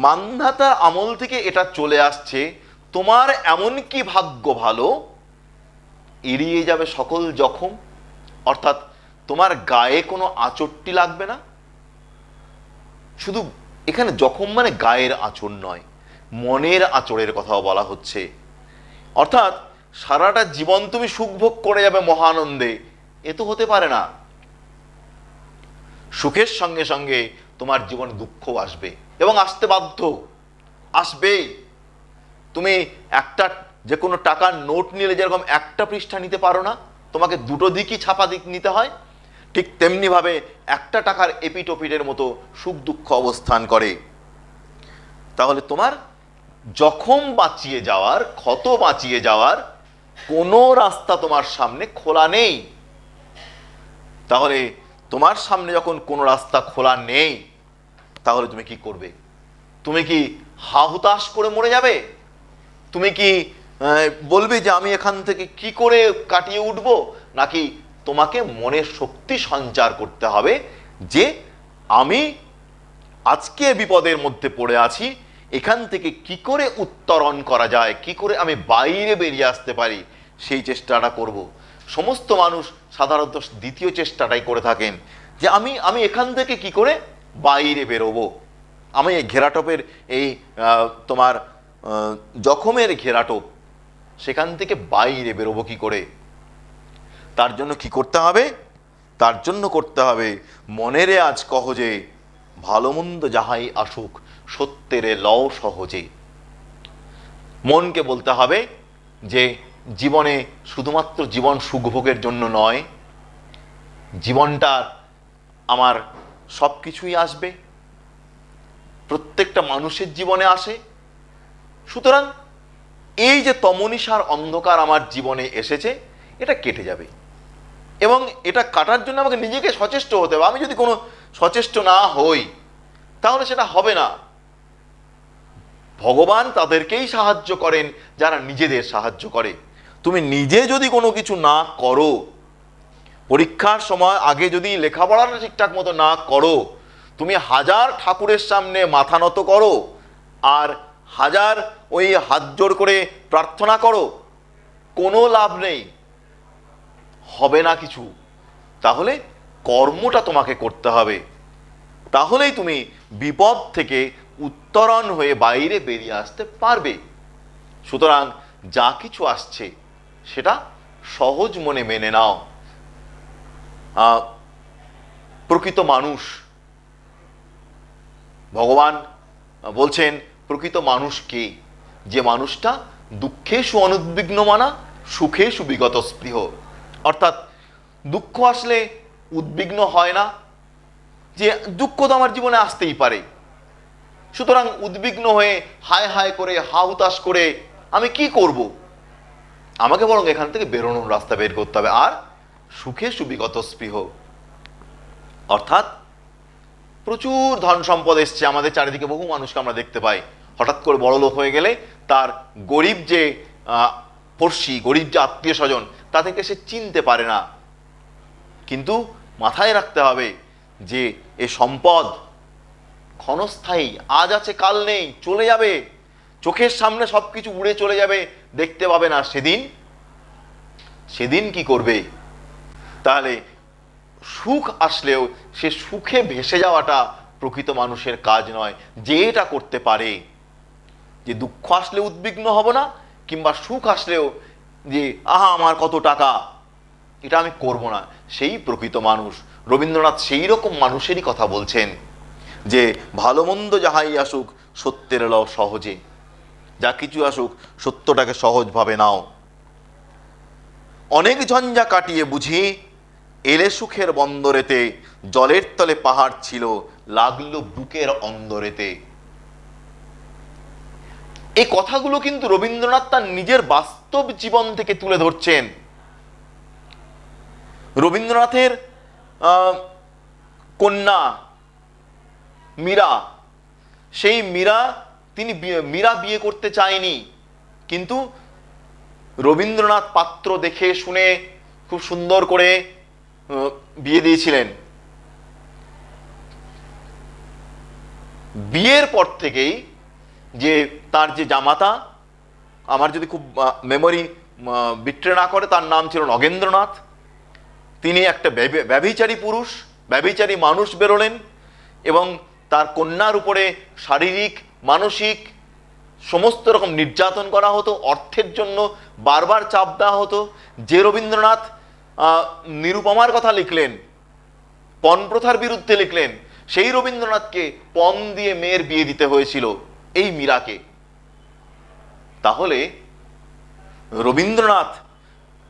মান্ধাতার আমল থেকে এটা চলে আসছে, তোমার এমন কি ভাগ্য ভালো, এড়িয়ে যাবে সকল জখম। অর্থাৎ তোমার গায়ে কোনো আঁচড়টি লাগবে না। শুধু এখানে জখম মানে গায়ের আঁচড় নয়, মনের আঁচড়ের কথাও বলা হচ্ছে। অর্থাৎ সারাটা জীবন তুমি সুখভোগ করে যাবে মহানন্দে, এ তো হতে পারে না। সুখের সঙ্গে সঙ্গে তোমার জীবনে দুঃখ আসবে, এবং আসতে বাধ্য, আসবেই। তুমি একটা যে কোনো টাকার নোট নিলে যেরকম একটা পৃষ্ঠা নিতে পারো না, তোমাকে দুটো দিকই ছাপা দিক নিতে হয়, ঠিক তেমনি ভাবে একটা টাকার এপিটোপিটের মতো সুখ দুঃখ অবস্থান করে। তাহলে তোমার জখম বাঁচিয়ে যাওয়ার, ক্ষত বাঁচিয়ে যাওয়ার কোনো রাস্তা তোমার সামনে খোলা নেই। তাহলে তোমার সামনে যখন কোনো রাস্তা খোলা নেই, তাহলে তুমি কি করবে? তুমি কি হা হুতাশ করে মরে যাবে? তুমি কি বলবে যে আমি এখান থেকে কি করে কাটিয়ে উঠবো? নাকি তোমাকে মনের শক্তি সঞ্চার করতে হবে যে আমি আজকে বিপদের মধ্যে পড়ে আছি, এখান থেকে কি করে উত্তরণ করা যায়, কি করে আমি বাইরে বেরিয়ে আসতে পারি, সেই চেষ্টাটা করব। সমস্ত মানুষ সাধারণত দ্বিতীয় চেষ্টাটাই করে থাকেন, যে আমি এখান থেকে কি করে বাইরে বেরোবো, আমি এই ঘেরাটোপের এই তোমার জখমের ঘেরাটোপ, সেখান থেকে বাইরে বেরোবো কি করে। তার জন্য কি করতে হবে? তার জন্য করতে হবে, মনেরে আজ কহ যে ভালো মন্দ যাহাই আসুক সত্যেরে লও সহজে। মনকে বলতে হবে যে জীবনে শুধুমাত্র জীবন সুখভোগের জন্য নয়, জীবনটা আমার সব কিছুই আসবে, প্রত্যেকটা মানুষের জীবনে আসে। সুতরাং এই যে তমনিসার অন্ধকার আমার জীবনে এসেছে, এটা কেটে যাবে, এবং এটা কাটার জন্য আমাকে নিজেকে সচেষ্ট হতে হবে। আমি যদি কোনো সচেষ্ট না হই, তাহলে সেটা হবে না। ভগবান তাদেরকেই সাহায্য করেন যারা নিজেদের সাহায্য করে। তুমি নিজে যদি কোনো কিছু না করো, পরীক্ষার সময় আগে যদি লেখাপড়াটা ঠিকঠাক মতো না করো, তুমি হাজার ঠাকুরের সামনে মাথা নত করো আর হাজার ওই হাত জোড় করে প্রার্থনা করো, কোনো লাভ নেই, হবে না কিছু। তাহলে কর্মটা তোমাকে করতে হবে, তাহলেই তুমি বিপদ থেকে উত্তরণ হয়ে বাইরে বেরিয়ে আসতে পারবে। সুতরাং যা কিছু আসছে সেটা সহজ মনে মেনে নাও। প্রকৃত মানুষ, ভগবান বলছেন প্রকৃত মানুষ কে? যে মানুষটা দুঃখে অনুদ্বিগ্ন মানা, সুখে সুবিগত স্পৃহ। অর্থাৎ দুঃখ আসলে উদ্বিগ্ন হয় না, যে দুঃখ তো আমার জীবনে আসতেই পারে, সুতরাং উদ্বিগ্ন হয়ে হায় হায় করে হা হুতাশ করে আমি কি করব, আমাকে বরং এখান থেকে বেরোনোর রাস্তা বের করতে হবে। আর সুখে সুবিগত স্পৃহ, অর্থাৎ প্রচুর ধন সম্পদ এসছে আমাদের চারিদিকে, বহু মানুষকে আমরা দেখতে পাই, হঠাৎ করে বড় লোক হয়ে গেলে তার গরিব যে পড়শি, গরিব যে আত্মীয় স্বজন, তাদেরকে সে চিনতে পারে না। কিন্তু মাথায় রাখতে হবে যে এ সম্পদ ক্ষণস্থায়ী, আজ আছে কাল নেই, চলে যাবে, চোখের সামনে সবকিছু উড়ে চলে যাবে, দেখতে পাবে না। সেদিন কি করবে? তাহলে সুখ আসলেও সে সুখে ভেসে যাওয়াটা প্রকৃত মানুষের কাজ নয়। যে এটা করতে পারে, যে দুঃখ আসলে উদ্বিগ্ন হব না, কিংবা সুখ আসলেও যে আহা আমার কত টাকা, এটা আমি করব না, সেই প্রকৃত মানুষ। রবীন্দ্রনাথ সেই রকম মানুষেরই কথা বলছেন, যে ভালো মন্দ যাহাই আসুক সত্যের লও সহজে। যা কিছু আসুক সত্যটাকে সহজভাবে নাও। অনেক ঝঞ্ঝা কাটিয়ে বুঝি এলে সুখের বন্দরেতে, জলের তলে পাহাড় ছিল লাগলো বুকের অন্দরেতে। এই কথাগুলো কিন্তু রবীন্দ্রনাথ তার নিজের বাস্তব জীবন থেকে তুলে ধরছেন। রবীন্দ্রনাথের কন্যা মীরা, সেই মীরা বিয়ে করতে চায়নি, কিন্তু রবীন্দ্রনাথ পাত্র দেখে শুনে খুব সুন্দর করে বিয়ে দিয়েছিলেন। বিয়ের পর থেকেই যে তার যে জামাতা, আমার যদি খুব মেমোরি বিট্রে না করে, তার নাম ছিল নগেন্দ্রনাথ। তিনি একটা ব্যভিচারী পুরুষ, ব্যভিচারী মানুষ বেরোলেন এবং তার কন্যার উপরে শারীরিক মানসিক সমস্ত রকম নির্যাতন করা হতো, অর্থের জন্য বারবার চাপ দেওয়া হতো। যে রবীন্দ্রনাথ নিরুপমার কথা লিখলেন, পণ প্রথার বিরুদ্ধে লিখলেন, সেই রবীন্দ্রনাথকে পণ দিয়ে মেয়ের বিয়ে দিতে হয়েছিল এই মীরাকে। তাহলে রবীন্দ্রনাথ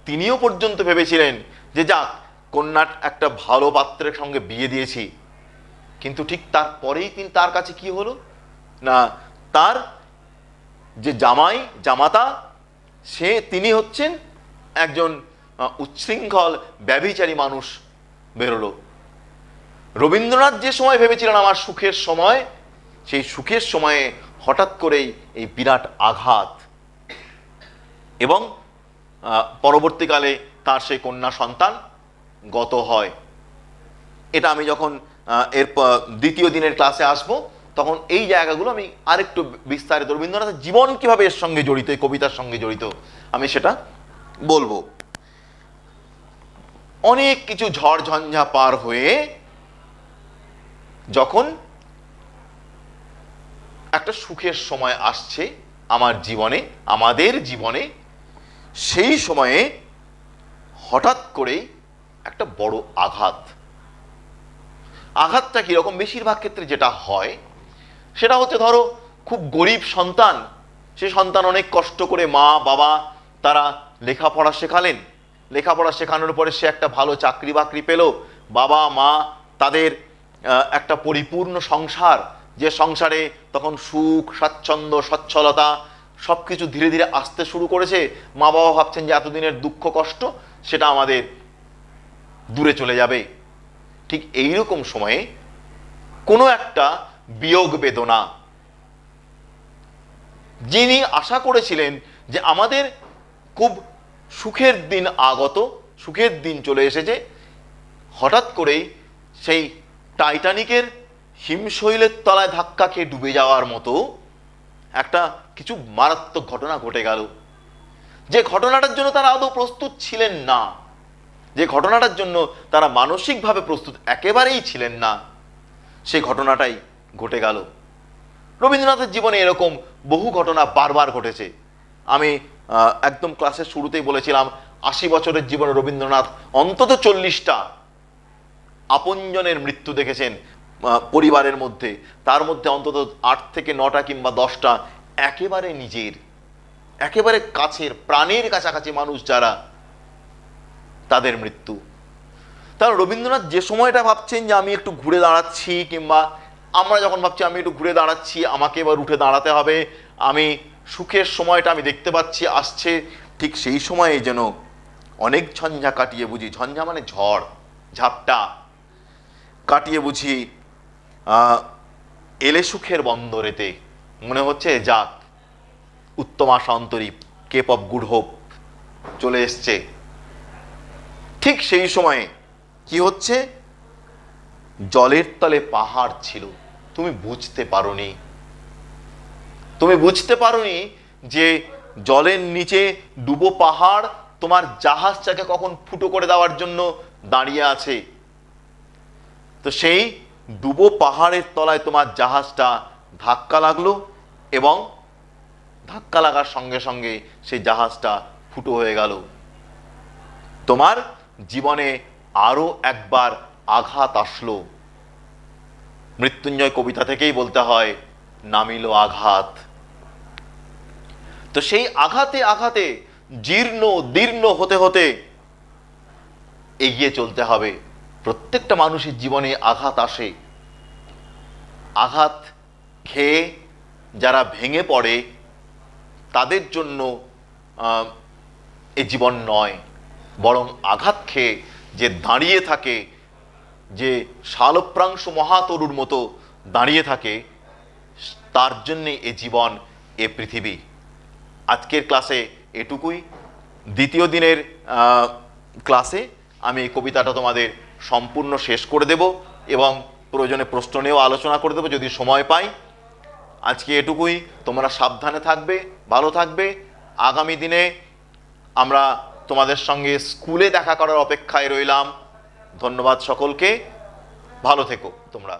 তিনিও পর্যন্ত ভেবেছিলেন যে যাক, কন্যার একটা ভালো পাত্রের সঙ্গে বিয়ে দিয়েছি, কিন্তু ঠিক তারপরেই তার কাছে কি হলো না, তার যে জামাতা তিনি হচ্ছেন একজন উচ্ছৃঙ্খল ব্যভিচারী মানুষ বেরোলো। রবীন্দ্রনাথ যে সময় ভেবেছিলেন আমার সুখের সময়, সেই সুখের সময়ে হঠাৎ করেই এই বিরাট আঘাত, এবং পরবর্তীকালে তার সেই কন্যা সন্তান গত হয়। এটা আমি যখন এর দ্বিতীয় দিনের ক্লাসে আসব, তখন এই জায়গাগুলো আমি আরেকটু বিস্তারিত, রবীন্দ্রনাথের জীবন কিভাবে এর সঙ্গে জড়িত, এই কবিতার সঙ্গে জড়িত, আমি সেটা বলবো। অনেক কিছু ঝড় ঝঞ্ঝা পার হয়ে যখন একটা সুখের সময় আসছে আমার জীবনে, আমাদের জীবনে, সেই সময়ে হঠাৎ করেই একটা বড় আঘাতটা কিরকম? বেশিরভাগ ক্ষেত্রে যেটা হয় সেটা হচ্ছে, ধরো খুব গরিব সন্তান, সে সন্তান অনেক কষ্ট করে মা বাবা তারা লেখাপড়া শেখালেন, লেখাপড়া শেখানোর পরে সে একটা ভালো চাকরি বাকরি পেল, বাবা মা তাদের একটা পরিপূর্ণ সংসার, যে সংসারে তখন সুখ স্বাচ্ছন্দ্য সচ্ছলতা সবকিছু ধীরে ধীরে আসতে শুরু করেছে। মা বাবা ভাবছেন যে এতদিনের দুঃখ কষ্ট সেটা আমাদের দূরে চলে যাবে। ঠিক এইরকম সময়ে কোনো একটা বিয়োগ বেদনা, যিনি আশা করেছিলেন যে আমাদের খুব সুখের দিন আগত, সুখের দিন চলে এসেছে, হঠাৎ করেই সেই টাইটানিকের হিমশৈলের তলায় ধাক্কা খেয়ে ডুবে যাওয়ার মতো একটা কিছু মারাত্মক ঘটনা ঘটে গেল, যে ঘটনাটার জন্য তারা আদৌ প্রস্তুত ছিলেন না, যে ঘটনাটার জন্য তারা মানসিকভাবে প্রস্তুত একেবারেই ছিলেন না, সেই ঘটনাটাই ঘটে গেল। রবীন্দ্রনাথের জীবনে এরকম বহু ঘটনা বারবার ঘটেছে। আমি একদম ক্লাসের শুরুতেই বলেছিলাম ৮০ বছরের জীবনে রবীন্দ্রনাথ অন্তত ৪০টা আপনজনের মৃত্যু দেখেছেন পরিবারের মধ্যে, তার মধ্যে অন্তত ৮ থেকে ৯টা কিংবা 10টা একেবারে নিজের, একেবারে কাছের প্রাণের কাছাকাছি মানুষ যারা, তাদের মৃত্যু। তার রবীন্দ্রনাথ যে সময়টা ভাবছেন যে আমি একটু ঘুরে দাঁড়াচ্ছি, কিংবা আমরা যখন ভাবছি আমি একটু ঘুরে দাঁড়াচ্ছি, আমাকে এবার উঠে দাঁড়াতে হবে, আমি সুখের সময়টা আমি দেখতে পাচ্ছি আসছে, ঠিক সেই সময়ে যেন অনেক ঝঞ্ঝা কাটিয়ে বুঝি, ঝঞ্ঝা মানে ঝড় ঝাপটা কাটিয়ে বুঝি এলে সুখের বন্দরেতে, মনে হচ্ছে যাক উত্তম আশা অন্তরী, কেপ অফ গুড হোপ চলে এসছে। ঠিক সেই সময়ে কি হচ্ছে, জলের তলে পাহাড় ছিল, তুমি বুঝতে পারোনি যে জলের নিচে ডুবো পাহাড় তোমার জাহাজটাকে কখন ফুটো করে দেওয়ার জন্য দাঁড়িয়ে আছে। তো সেই ডুবো পাহাড়ের তলায় তোমার জাহাজটা ধাক্কা লাগলো, এবং ধাক্কা লাগার সঙ্গে সঙ্গে সেই জাহাজটা ফুটো হয়ে গেল। তোমার জীবনে আরো একবার আঘাত আসলো। মৃত্যুঞ্জয় কবিতা থেকেই বলতে হয়, নামিল আঘাত। তো সেই আঘাতে আঘাতে জীর্ণ দীর্ণ হতে হতে এগিয়ে চলতে হবে। প্রত্যেকটা মানুষের জীবনে আঘাত আসে। আঘাত খেয়ে যারা ভেঙে পড়ে তাদের জন্য এ জীবন নয়, বরং আঘাত খেয়ে যে দাঁড়িয়ে থাকে, যে শালপ্রাংশু মহাতরুর মতো দাঁড়িয়ে থাকে, তার জন্যে এ জীবন, এ পৃথিবী। আজকের ক্লাসে এটুকুই। দ্বিতীয় দিনের ক্লাসে আমি এই কবিতাটা তোমাদের সম্পূর্ণ শেষ করে দেব এবং প্রয়োজনে প্রশ্ন নিয়েও আলোচনা করে দেবো যদি সময় পাই। আজকে এটুকুই। তোমরা সাবধানে থাকবে, ভালো থাকবে। আগামী দিনে আমরা তোমাদের সঙ্গে স্কুলে দেখা করার অপেক্ষায় রইলাম। ধন্যবাদ সকলকে, ভালো থেকো তোমরা।